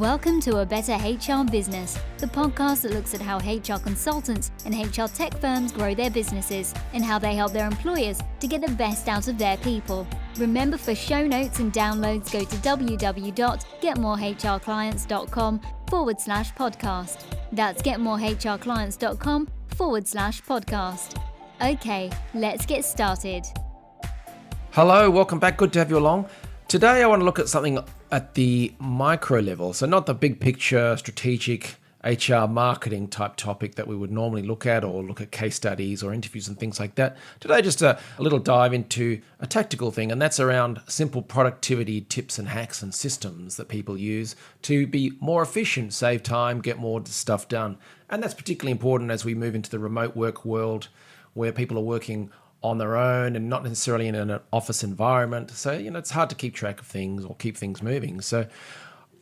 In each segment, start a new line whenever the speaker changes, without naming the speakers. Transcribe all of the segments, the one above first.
Welcome to A Better HR Business, the podcast that looks at how HR consultants and HR tech firms grow their businesses and how they help their employers to get the best out of their people. Remember, for show notes and downloads, go to www.getmorehrclients.com/podcast. That's getmorehrclients.com/podcast. Okay, let's get started.
Hello, welcome back. Good to have you along. Today I want to look at something at the micro level. So not the big picture, strategic HR marketing type topic that we would normally look at, or look at case studies or interviews and things like that. Today, just a little dive into a tactical thing, and that's around simple productivity tips and hacks and systems that people use to be more efficient, save time, get more stuff done. And that's particularly important as we move into the remote work world where people are working on their own and not necessarily in an office environment. So, it's hard to keep track of things or keep things moving. So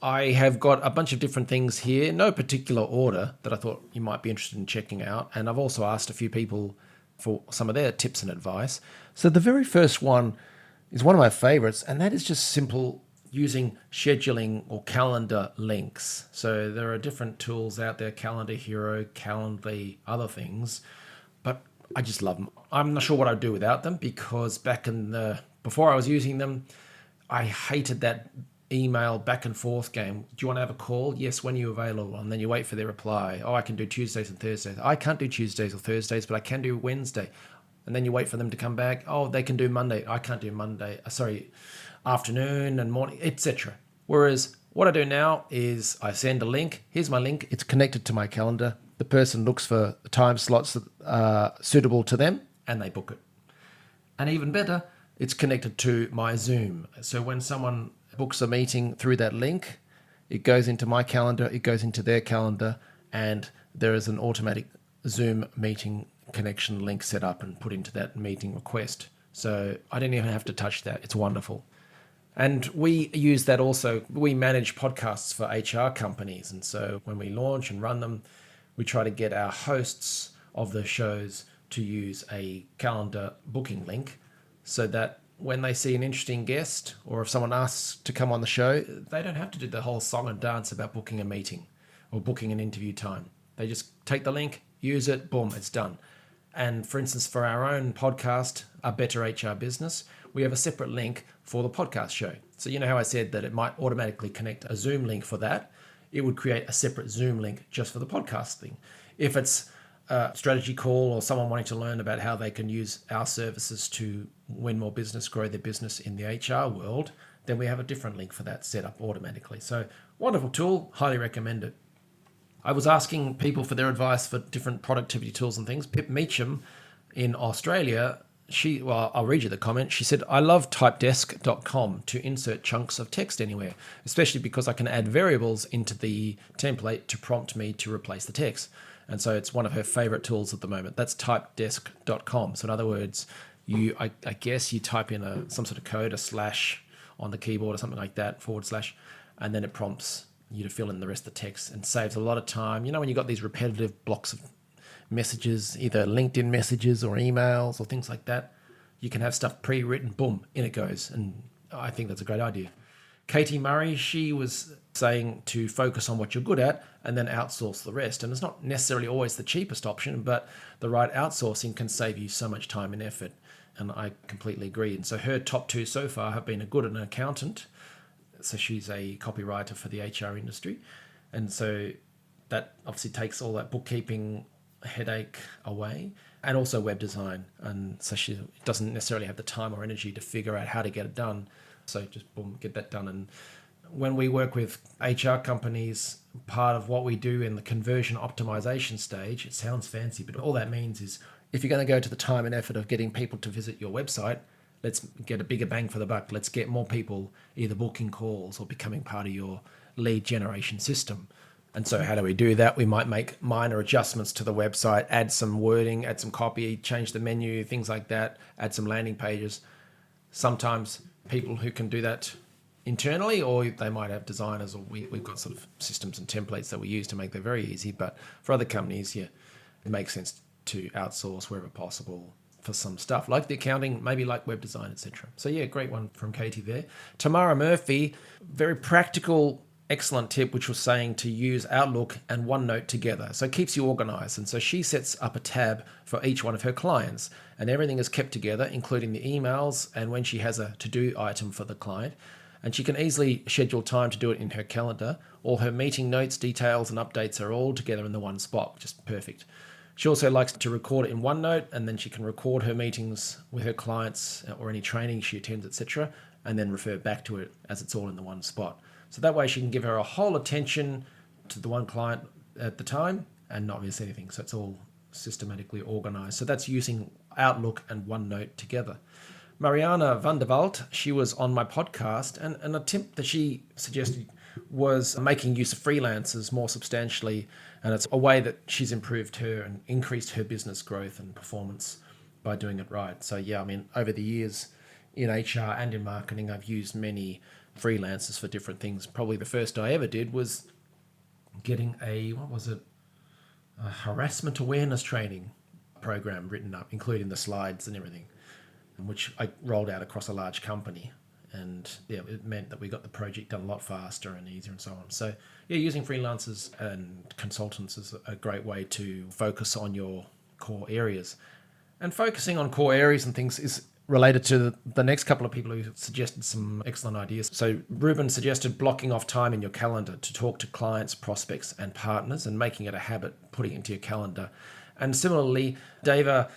I have got a bunch of different things here, no particular order, that I thought you might be interested in checking out. And I've also asked a few people for some of their tips and advice. So the very first one is one of my favorites, and that is just simple using scheduling or calendar links. So there are different tools out there, Calendar Hero, Calendly, other things, but I just love them. I'm not sure what I'd do without them, because before I was using them, I hated that email back and forth game. Do you want to have a call? Yes, when are you available? And then you wait for their reply. Oh, I can do Tuesdays and Thursdays. I can't do Tuesdays or Thursdays, but I can do Wednesday. And then you wait for them to come back. Oh, they can do Monday. I can't do Monday. Afternoon and morning, etc. Whereas what I do now is I send a link. Here's my link. It's connected to my calendar. The person looks for time slots that are suitable to them, and they book it. And even better, it's connected to my Zoom. So when someone books a meeting through that link, it goes into my calendar, it goes into their calendar, and there is an automatic Zoom meeting connection link set up and put into that meeting request. So I didn't even have to touch that. It's wonderful. And we use that also. We manage podcasts for HR companies. And so when we launch and run them, we try to get our hosts of the shows to use a calendar booking link so that when they see an interesting guest, or if someone asks to come on the show, they don't have to do the whole song and dance about booking a meeting or booking an interview time. They just take the link, use it, boom, it's done. And for instance, for our own podcast, A Better HR Business, we have a separate link for the podcast show. So you know how I said that it might automatically connect a Zoom link for that? It would create a separate Zoom link just for the podcast thing. If it's a strategy call or someone wanting to learn about how they can use our services to win more business, grow their business in the HR world, then we have a different link for that set up automatically. So wonderful tool, highly recommend it. I was asking people for their advice for different productivity tools and things. Pip Meacham in Australia, I'll read you the comment. She said, I love typedesk.com to insert chunks of text anywhere, especially because I can add variables into the template to prompt me to replace the text. And so it's one of her favorite tools at the moment. That's typedesk.com. So in other words, I guess you type in some sort of code, a slash on the keyboard or something like that, /, and then it prompts you to fill in the rest of the text and saves a lot of time. You know, when you've got these repetitive blocks of messages, either LinkedIn messages or emails or things like that, you can have stuff pre-written, boom, in it goes. And I think that's a great idea. Katie Murray, she was saying to focus on what you're good at and then outsource the rest. And it's not necessarily always the cheapest option, but the right outsourcing can save you so much time and effort. And I completely agree. And so her top two so far have been an accountant. So she's a copywriter for the HR industry. And so that obviously takes all that bookkeeping headache away, and also web design. And so she doesn't necessarily have the time or energy to figure out how to get it done. So just boom, get that done. And when we work with HR companies, part of what we do in the conversion optimization stage, it sounds fancy, but all that means is if you're going to go to the time and effort of getting people to visit your website, let's get a bigger bang for the buck. Let's get more people either booking calls or becoming part of your lead generation system. And so how do we do that? We might make minor adjustments to the website, add some wording, add some copy, change the menu, things like that, add some landing pages. Sometimes people who can do that internally, or they might have designers, or we've got sort of systems and templates that we use to make that very easy. But for other companies, it makes sense to outsource wherever possible for some stuff like the accounting, maybe like web design, etc. So great one from Katie there. Tamara Murphy, very practical excellent tip, which was saying to use Outlook and OneNote together. So it keeps you organized. And so she sets up a tab for each one of her clients, and everything is kept together, including the emails and when she has a to-do item for the client. And she can easily schedule time to do it in her calendar. All her meeting notes, details, and updates are all together in the one spot, which is perfect. She also likes to record it in OneNote, and then she can record her meetings with her clients or any training she attends, etc., and then refer back to it as it's all in the one spot. So that way she can give her a whole attention to the one client at the time and not miss anything. So it's all systematically organized. So that's using Outlook and OneNote together. Mariana van der Walt, she was on my podcast, and a tip that she suggested was making use of freelancers more substantially. And it's a way that she's improved her and increased her business growth and performance by doing it right. So yeah, I mean, over the years in HR and in marketing, I've used many freelancers for different things. Probably the first I ever did was getting a harassment awareness training program written up, including the slides and everything, which I rolled out across a large company. And yeah, it meant that we got the project done a lot faster and easier and so on. So yeah, using freelancers and consultants is a great way to focus on your core areas. And focusing on core areas and things is related to the next couple of people who suggested some excellent ideas. So Ruben suggested blocking off time in your calendar to talk to clients, prospects, and partners, and making it a habit, putting it into your calendar. And similarly, Dava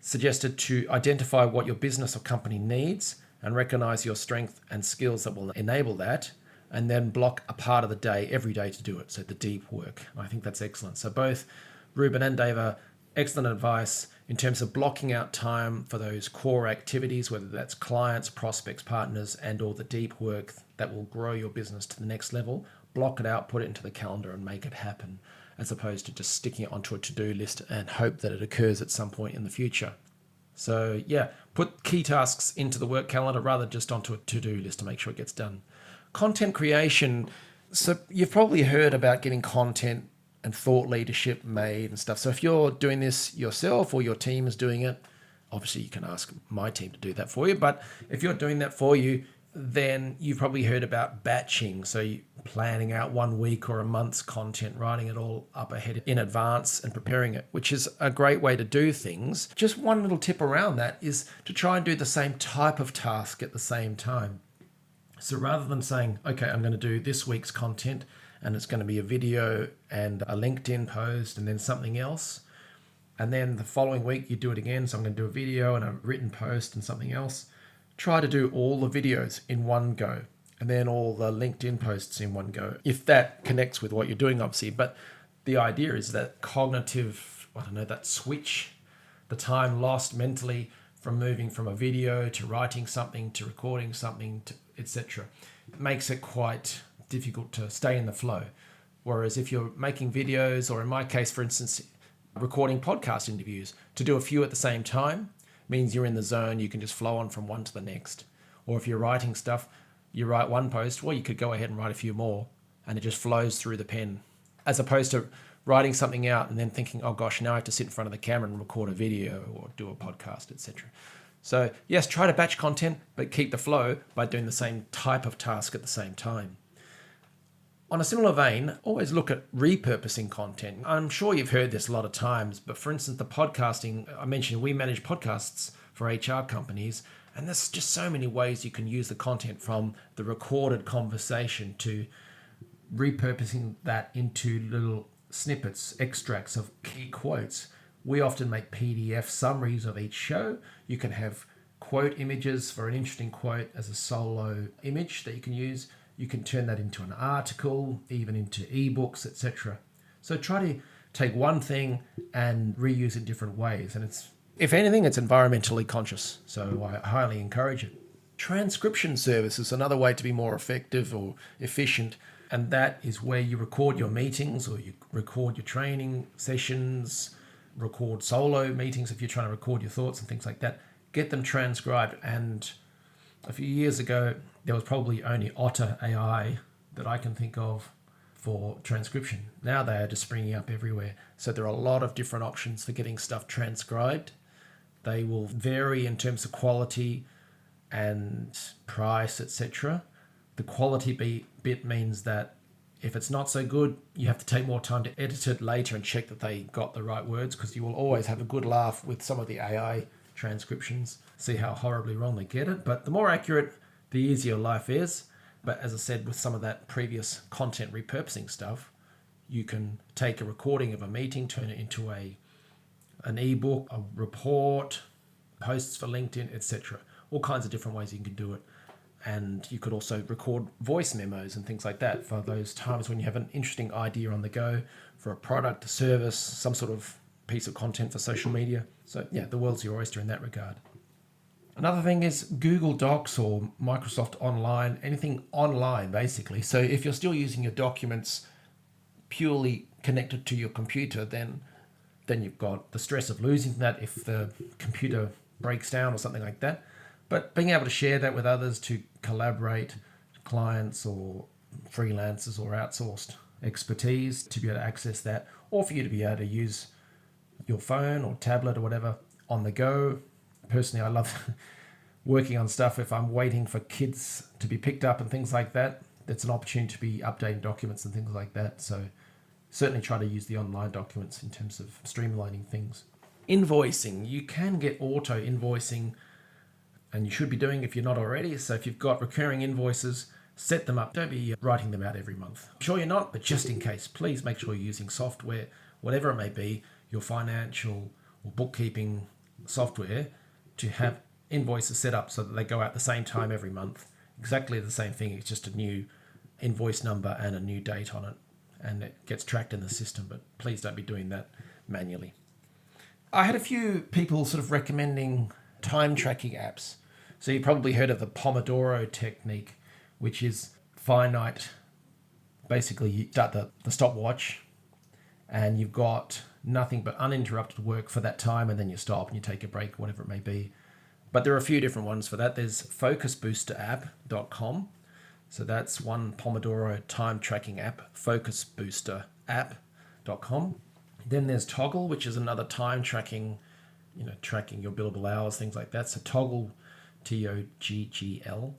suggested to identify what your business or company needs and recognize your strength and skills that will enable that, and then block a part of the day every day to do it. So the deep work. I think that's excellent. So both Ruben and Dava, excellent advice in terms of blocking out time for those core activities, whether that's clients, prospects, partners, and all the deep work that will grow your business to the next level. Block it out, put it into the calendar, and make it happen, as opposed to just sticking it onto a to-do list and hope that it occurs at some point in the future. So yeah, put key tasks into the work calendar rather than just onto a to-do list to make sure it gets done. Content creation. So you've probably heard about getting content and thought leadership made and stuff. So if you're doing this yourself or your team is doing it, obviously you can ask my team to do that for you. But if you're doing that for you, then you've probably heard about batching. So you planning out 1 week or a month's content, writing it all up ahead in advance and preparing it, which is a great way to do things. Just one little tip around that is to try and do the same type of task at the same time. So rather than saying, okay, I'm going to do this week's content and it's going to be a video and a LinkedIn post and then something else, and then the following week you do it again, so I'm going to do a video and a written post and something else. Try to do all the videos in one go and then all the LinkedIn posts in one go, if that connects with what you're doing, obviously. But the idea is that cognitive, that switch, the time lost mentally from moving from a video to writing something to recording something to etc. makes it quite difficult to stay in the flow. Whereas if you're making videos, or in my case, for instance, recording podcast interviews, to do a few at the same time means you're in the zone, you can just flow on from one to the next. Or if you're writing stuff, you write one post, well, you could go ahead and write a few more and it just flows through the pen, as opposed to writing something out and then thinking, oh gosh, now I have to sit in front of the camera and record a video or do a podcast, etc. So yes, try to batch content, but keep the flow by doing the same type of task at the same time. On a similar vein, always look at repurposing content. I'm sure you've heard this a lot of times, but for instance, the podcasting, I mentioned we manage podcasts for HR companies, and there's just so many ways you can use the content, from the recorded conversation to repurposing that into little snippets, extracts of key quotes. We often make PDF summaries of each show. You can have quote images for an interesting quote as a solo image that you can use. You can turn that into an article, even into ebooks, etc. So try to take one thing and reuse it in different ways. And it's, if anything, it's environmentally conscious. So I highly encourage it. Transcription service is another way to be more effective or efficient. And that is where you record your meetings, or you record your training sessions, record solo meetings if you're trying to record your thoughts and things like that. Get them transcribed. And a few years ago, there was probably only Otter AI that I can think of for transcription. Now they are just springing up everywhere. So there are a lot of different options for getting stuff transcribed. They will vary in terms of quality and price, etc. The quality bit means that If it's not so good, you have to take more time to edit it later and check that they got the right words, because you will always have a good laugh with some of the AI transcriptions, see how horribly wrong they get it. But the more accurate, the easier life is. But as I said, with some of that previous content repurposing stuff, you can take a recording of a meeting, turn it into an ebook, a report, posts for LinkedIn, etc. All kinds of different ways you can do it. And you could also record voice memos and things like that for those times when you have an interesting idea on the go for a product, a service, some sort of piece of content for social media. So yeah, the world's your oyster in that regard. Another thing is Google Docs or Microsoft Online, anything online basically. So if you're still using your documents purely connected to your computer, then you've got the stress of losing that if the computer breaks down or something like that. But being able to share that with others, to collaborate, clients or freelancers or outsourced expertise, to be able to access that, or for you to be able to use your phone or tablet or whatever on the go. Personally, I love working on stuff if I'm waiting for kids to be picked up and things like that. That's an opportunity to be updating documents and things like that. So certainly try to use the online documents in terms of streamlining things. Invoicing. You can get auto invoicing, and you should be doing if you're not already. So if you've got recurring invoices, set them up. Don't be writing them out every month. I'm sure you're not, but just in case, please make sure you're using software, whatever it may be, your financial or bookkeeping software, to have invoices set up so that they go out the same time every month. Exactly the same thing. It's just a new invoice number and a new date on it, and it gets tracked in the system. But please don't be doing that manually. I had a few people sort of recommending time tracking apps. So you probably heard of the Pomodoro technique, which is finite. Basically, you start the stopwatch and you've got nothing but uninterrupted work for that time, and then you stop and you take a break, whatever it may be. But there are a few different ones for that. There's focusboosterapp.com. So that's one Pomodoro time tracking app, focusboosterapp.com. Then there's Toggl, which is another time tracking, tracking your billable hours, things like that. So Toggl, Toggl.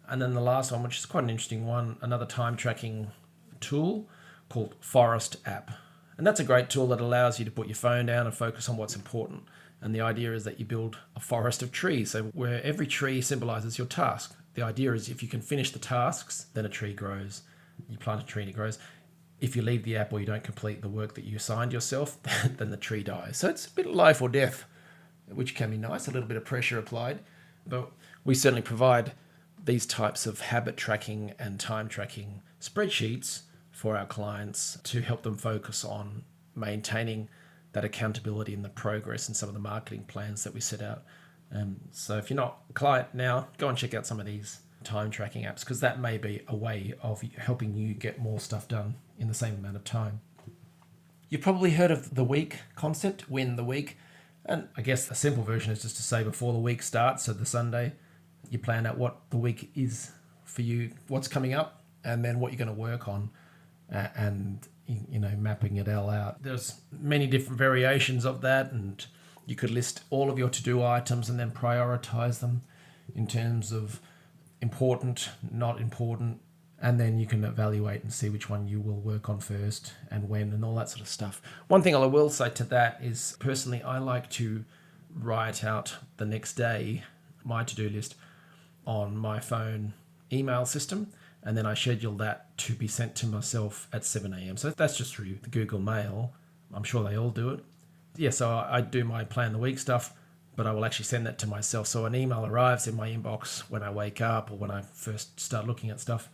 And then the last one, which is quite an interesting one, another time tracking tool called Forest App. And that's a great tool that allows you to put your phone down and focus on what's important. And the idea is that you build a forest of trees, so where every tree symbolizes your task. The idea is if you can finish the tasks, then a tree grows. You plant a tree and it grows. If you leave the app or you don't complete the work that you assigned yourself, then the tree dies. So it's a bit of life or death, which can be nice, a little bit of pressure applied. But we certainly provide these types of habit tracking and time tracking spreadsheets for our clients to help them focus on maintaining that accountability and the progress and some of the marketing plans that we set out. So if you're not a client now, go and check out some of these time tracking apps, because that may be a way of helping you get more stuff done in the same amount of time. You've probably heard of the week concept, win the week. And I guess a simple version is just to say before the week starts, so the Sunday, you plan out what the week is for you, what's coming up, and then what you're going to work on, and mapping it all out. There's many different variations of that, and you could list all of your to-do items and then prioritize them in terms of important, not important, and then you can evaluate and see which one you will work on first and when and all that sort of stuff. One thing I will say to that is, personally, I like to write out the next day my to-do list on my phone email system, and then I schedule that to be sent to myself at 7 a.m. So that's just through the Google Mail. I'm sure they all do it. Yeah, so I do my plan the week stuff, but I will actually send that to myself. So an email arrives in my inbox when I wake up or when I first start looking at stuff,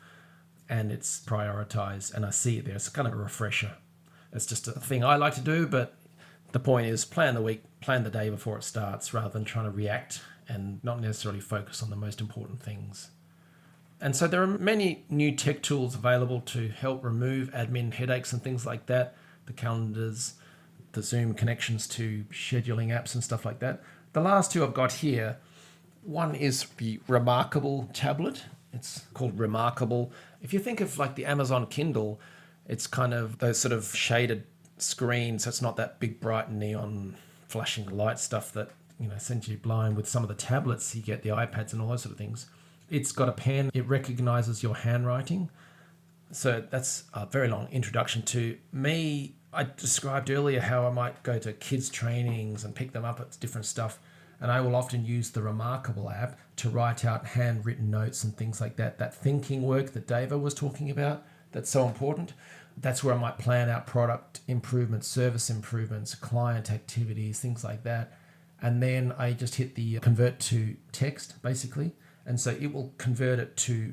and it's prioritized and I see it there. It's kind of a refresher. It's just a thing I like to do, but the point is plan the week, plan the day before it starts, rather than trying to react and not necessarily focus on the most important things. And so there are many new tech tools available to help remove admin headaches and things like that. The calendars, the Zoom connections to scheduling apps and stuff like that. The last two I've got here, one is the Remarkable tablet. It's called Remarkable. If you think of like the Amazon Kindle, it's kind of those sort of shaded screens. So it's not that big, bright neon flashing light stuff that sends you blind. With some of the tablets, you get the iPads and all those sort of things. It's got a pen. It recognizes your handwriting. So that's a very long introduction to me. I described earlier how I might go to kids' trainings and pick them up at different stuff. And I will often use the Remarkable app to write out handwritten notes and things like that. That thinking work that Dava was talking about, that's so important. That's where I might plan out product improvements, service improvements, client activities, things like that. And then I just hit the convert to text, basically. And so it will convert it to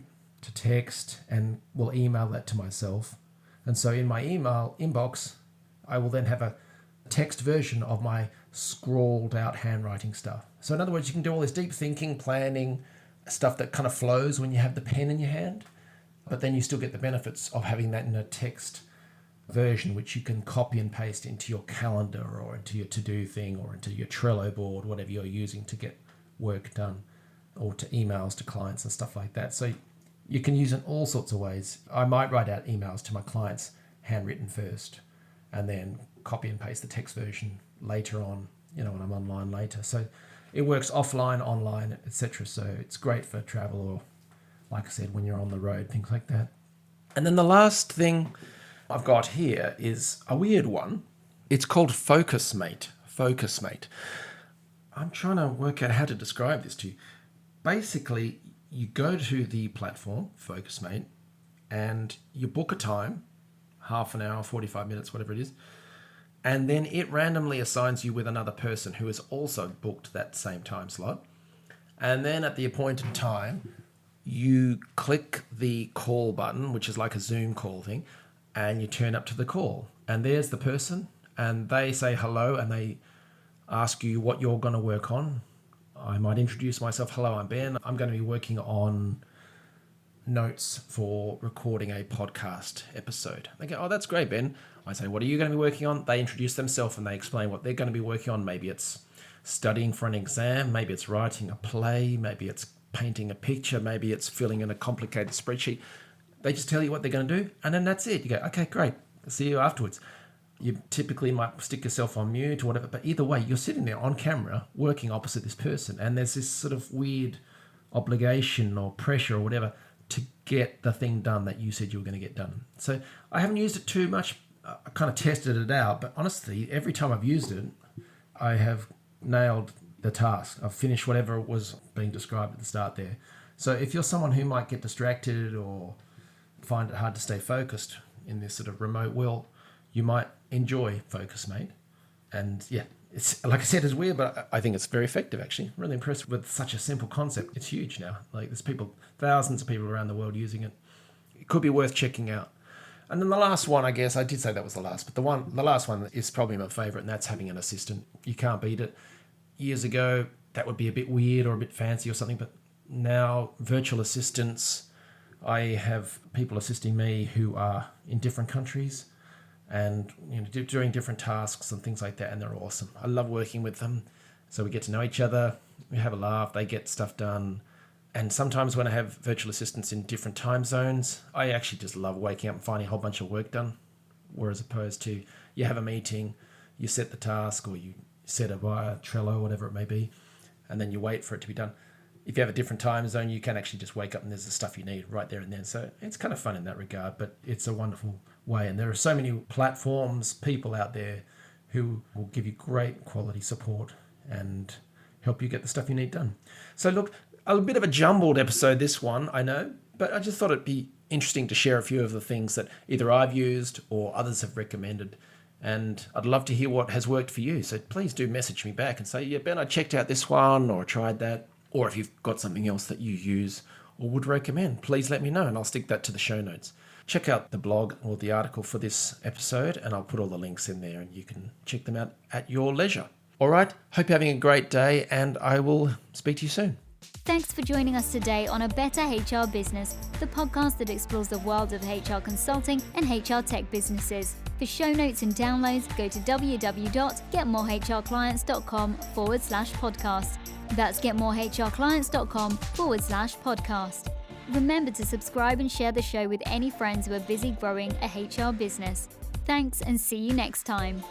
text and will email that to myself. And so in my email inbox, I will then have a text version of my scrawled out handwriting stuff. So in other words, you can do all this deep thinking, planning, stuff that kind of flows when you have the pen in your hand, but then you still get the benefits of having that in a text version, which you can copy and paste into your calendar or into your to-do thing or into your Trello board, whatever you're using to get work done, or to emails to clients and stuff like that. So you can use it in all sorts of ways. I might write out emails to my clients handwritten first and then copy and paste the text version later on, when I'm online later. So it works offline, online, etc. So it's great for travel or, like I said, when you're on the road, things like that. And then the last thing I've got here is a weird one. It's called FocusMate. FocusMate. I'm trying to work out how to describe this to you. Basically, you go to the platform, FocusMate, and you book a time, half an hour, 45 minutes, whatever it is, and then it randomly assigns you with another person who has also booked that same time slot. And then at the appointed time, you click the call button, which is like a Zoom call thing, and you turn up to the call. And there's the person, and they say hello, and they ask you what you're going to work on. I might introduce myself. Hello, I'm Ben. I'm going to be working on notes for recording a podcast episode. They go, oh, that's great, Ben. I say, what are you going to be working on? They introduce themselves and they explain what they're going to be working on. Maybe it's studying for an exam. Maybe it's writing a play. Maybe it's painting a picture. Maybe it's filling in a complicated spreadsheet. They just tell you what they're going to do. And then that's it. You go, okay, great. I'll see you afterwards. You typically might stick yourself on mute or whatever, but either way, you're sitting there on camera working opposite this person. And there's this sort of weird obligation or pressure or whatever to get the thing done that you said you were going to get done. So I haven't used it too much. I kind of tested it out, but honestly, every time I've used it, I have nailed the task. I've finished whatever was being described at the start there. So if you're someone who might get distracted or find it hard to stay focused in this sort of remote world, you might enjoy FocusMate. And yeah, it's, like I said, it's weird, but I think it's very effective, actually. I'm really impressed with such a simple concept. It's huge now. Like, there's thousands of people around the world using it. It could be worth checking out. And then the last one, I guess, I did say that was the last, but the last one is probably my favorite, and that's having an assistant. You can't beat it. Years ago, that would be a bit weird or a bit fancy or something, but now virtual assistants, I have people assisting me who are in different countries and doing different tasks and things like that, and they're awesome. I love working with them. So we get to know each other, we have a laugh, they get stuff done. And sometimes when I have virtual assistants in different time zones, I actually just love waking up and finding a whole bunch of work done. Whereas opposed to you have a meeting, you set the task or you set it via Trello, whatever it may be, and then you wait for it to be done. If you have a different time zone, you can actually just wake up and there's the stuff you need right there and then. So it's kind of fun in that regard, but it's a wonderful way. And there are so many platforms, people out there who will give you great quality support and help you get the stuff you need done. So look, a bit of a jumbled episode, this one, I know, but I just thought it'd be interesting to share a few of the things that either I've used or others have recommended. And I'd love to hear what has worked for you. So please do message me back and say, yeah, Ben, I checked out this one or tried that. Or if you've got something else that you use or would recommend, please let me know and I'll stick that to the show notes. Check out the blog or the article for this episode and I'll put all the links in there and you can check them out at your leisure. All right, hope you're having a great day and I will speak to you soon.
Thanks for joining us today on A Better HR Business, the podcast that explores the world of HR consulting and HR tech businesses. For show notes and downloads, go to www.getmorehrclients.com/podcast. That's getmorehrclients.com/podcast. Remember to subscribe and share the show with any friends who are busy growing a HR business. Thanks and see you next time.